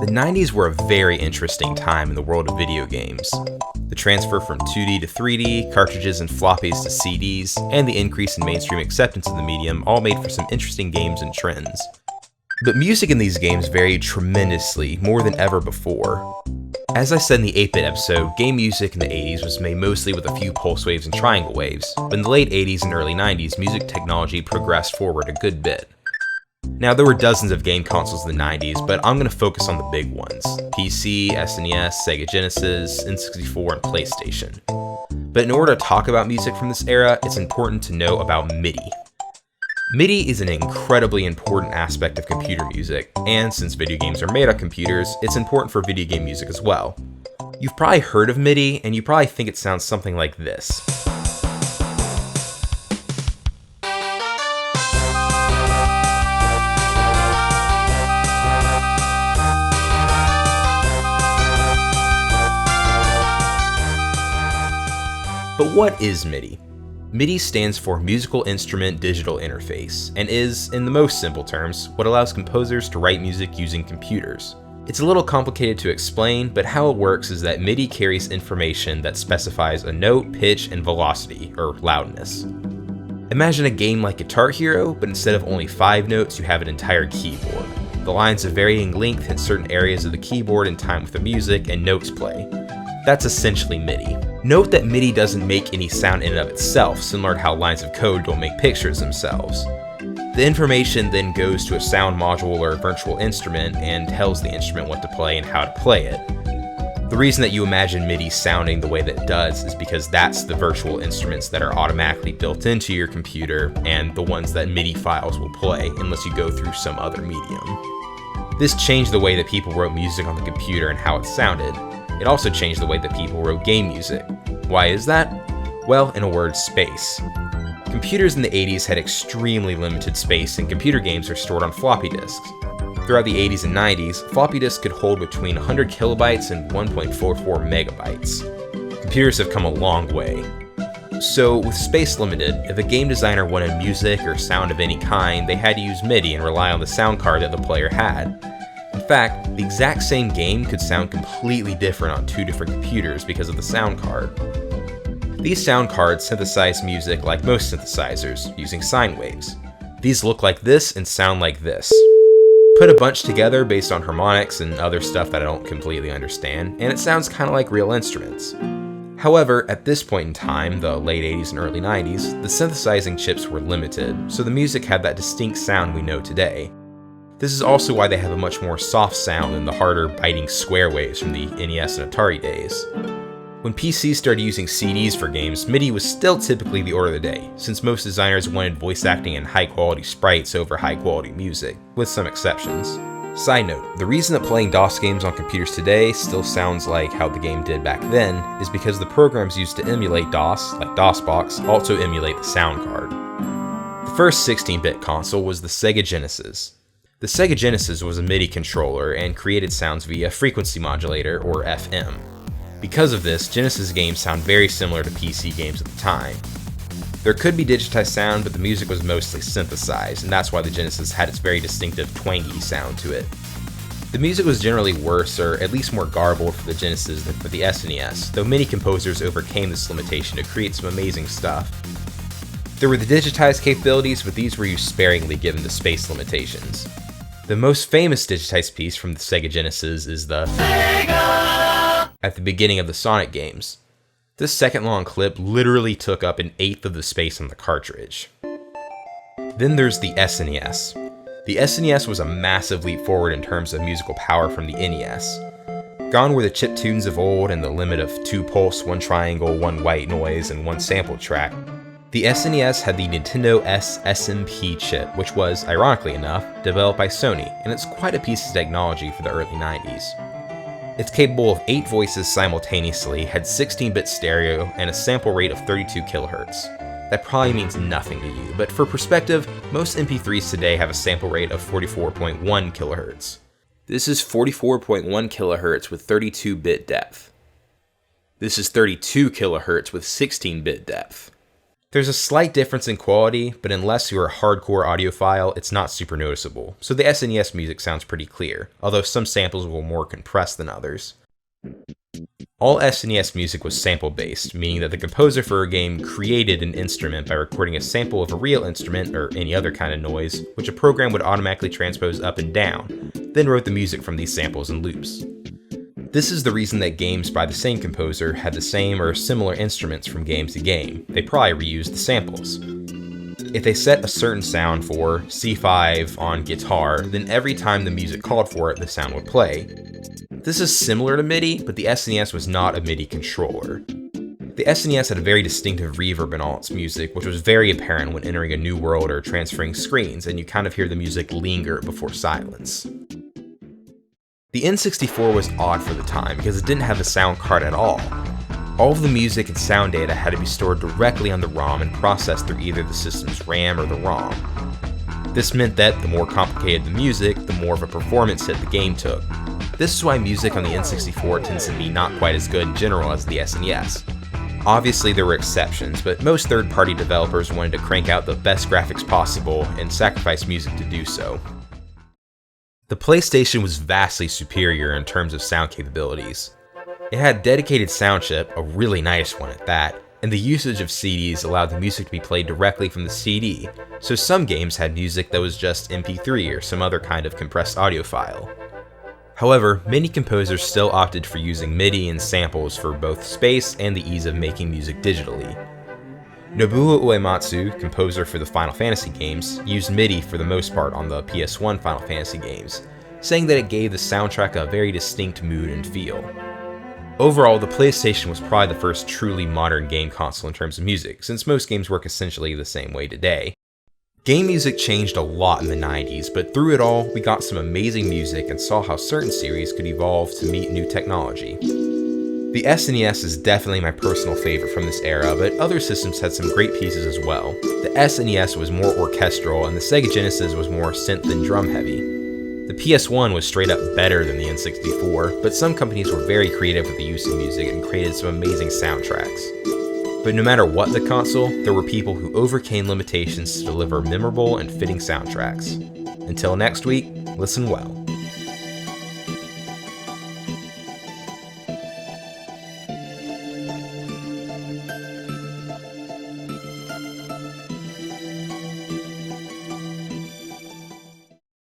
The 90s were a very interesting time in the world of video games. The transfer from 2D to 3D, cartridges and floppies to CDs, and the increase in mainstream acceptance of the medium all made for some interesting games and trends. But music in these games varied tremendously, more than ever before. As I said in the 8-bit episode, game music in the 80s was made mostly with a few pulse waves and triangle waves, but in the late 80s and early 90s, music technology progressed forward a good bit. Now, there were dozens of game consoles in the 90s, but I'm going to focus on the big ones: PC, SNES, Sega Genesis, N64, and PlayStation. But in order to talk about music from this era, it's important to know about MIDI. MIDI is an incredibly important aspect of computer music, and since video games are made on computers, it's important for video game music as well. You've probably heard of MIDI, and you probably think it sounds something like this. But what is MIDI? MIDI stands for Musical Instrument Digital Interface, and is, in the most simple terms, what allows composers to write music using computers. It's a little complicated to explain, but how it works is that MIDI carries information that specifies a note, pitch, and velocity, or loudness. Imagine a game like Guitar Hero, but instead of only 5 notes, you have an entire keyboard. The lines of varying length hit certain areas of the keyboard in time with the music, and notes play. That's essentially MIDI. Note that MIDI doesn't make any sound in and of itself, similar to how lines of code don't make pictures themselves. The information then goes to a sound module or virtual instrument and tells the instrument what to play and how to play it. The reason that you imagine MIDI sounding the way that it does is because that's the virtual instruments that are automatically built into your computer and the ones that MIDI files will play unless you go through some other medium. This changed the way that people wrote music on the computer and how it sounded. It also changed the way that people wrote game music. Why is that? Well, in a word, space. Computers in the 80s had extremely limited space, and computer games are stored on floppy disks. Throughout the 80s and 90s, floppy disks could hold between 100 kilobytes and 1.44 megabytes. Computers have come a long way. So, with space limited, if a game designer wanted music or sound of any kind, they had to use MIDI and rely on the sound card that the player had. In fact, the exact same game could sound completely different on 2 different computers because of the sound card. These sound cards synthesize music like most synthesizers, using sine waves. These look like this and sound like this. Put a bunch together based on harmonics and other stuff that I don't completely understand, and it sounds kind of like real instruments. However, at this point in time, the late 80s and early 90s, the synthesizing chips were limited, so the music had that distinct sound we know today. This is also why they have a much more soft sound than the harder, biting square waves from the NES and Atari days. When PCs started using CDs for games, MIDI was still typically the order of the day, since most designers wanted voice acting and high-quality sprites over high-quality music, with some exceptions. Side note, the reason that playing DOS games on computers today still sounds like how the game did back then is because the programs used to emulate DOS, like DOSBox, also emulate the sound card. The first 16-bit console was the Sega Genesis. The Sega Genesis was a MIDI controller and created sounds via frequency modulator, or FM. Because of this, Genesis games sound very similar to PC games at the time. There could be digitized sound, but the music was mostly synthesized, and that's why the Genesis had its very distinctive twangy sound to it. The music was generally worse, or at least more garbled for the Genesis than for the SNES, though many composers overcame this limitation to create some amazing stuff. There were the digitized capabilities, but these were used sparingly given the space limitations. The most famous digitized piece from the Sega Genesis is the Sega at the beginning of the Sonic games. This second-long clip literally took up 1/8 of the space on the cartridge. Then there's the SNES. The SNES was a massive leap forward in terms of musical power from the NES. Gone were the chiptunes of old and the limit of 2 pulse, 1 triangle, 1 white noise, and 1 sample track. The SNES had the Nintendo Snp Chip, which was, ironically enough, developed by Sony, and it's quite a piece of technology for the early 90s. It's capable of 8 voices simultaneously, had 16-bit stereo, and a sample rate of 32 kHz. That probably means nothing to you, but for perspective, most MP3s today have a sample rate of 44.1 kHz. This is 44.1 kHz with 32-bit depth. This is 32 kHz with 16-bit depth. There's a slight difference in quality, but unless you're a hardcore audiophile, it's not super noticeable, so the SNES music sounds pretty clear, although some samples were more compressed than others. All SNES music was sample-based, meaning that the composer for a game created an instrument by recording a sample of a real instrument, or any other kind of noise, which a program would automatically transpose up and down, then wrote the music from these samples in loops. This is the reason that games by the same composer had the same or similar instruments from game to game. They probably reused the samples. If they set a certain sound for C5 on guitar, then every time the music called for it, the sound would play. This is similar to MIDI, but the SNES was not a MIDI controller. The SNES had a very distinctive reverb in all its music, which was very apparent when entering a new world or transferring screens, and you kind of hear the music linger before silence. The N64 was odd for the time because it didn't have a sound card at all. All of the music and sound data had to be stored directly on the ROM and processed through either the system's RAM or the ROM. This meant that the more complicated the music, the more of a performance hit the game took. This is why music on the N64 tends to be not quite as good in general as the SNES. Obviously there were exceptions, but most third-party developers wanted to crank out the best graphics possible and sacrifice music to do so. The PlayStation was vastly superior in terms of sound capabilities. It had a dedicated sound chip, a really nice one at that, and the usage of CDs allowed the music to be played directly from the CD, so some games had music that was just MP3 or some other kind of compressed audio file. However, many composers still opted for using MIDI and samples for both space and the ease of making music digitally. Nobuo Uematsu, composer for the Final Fantasy games, used MIDI for the most part on the PS1 Final Fantasy games, saying that it gave the soundtrack a very distinct mood and feel. Overall, the PlayStation was probably the first truly modern game console in terms of music, since most games work essentially the same way today. Game music changed a lot in the 90s, but through it all, we got some amazing music and saw how certain series could evolve to meet new technology. The SNES is definitely my personal favorite from this era, but other systems had some great pieces as well. The SNES was more orchestral, and the Sega Genesis was more synth and drum heavy. The PS1 was straight up better than the N64, but some companies were very creative with the use of music and created some amazing soundtracks. But no matter what the console, there were people who overcame limitations to deliver memorable and fitting soundtracks. Until next week, listen well.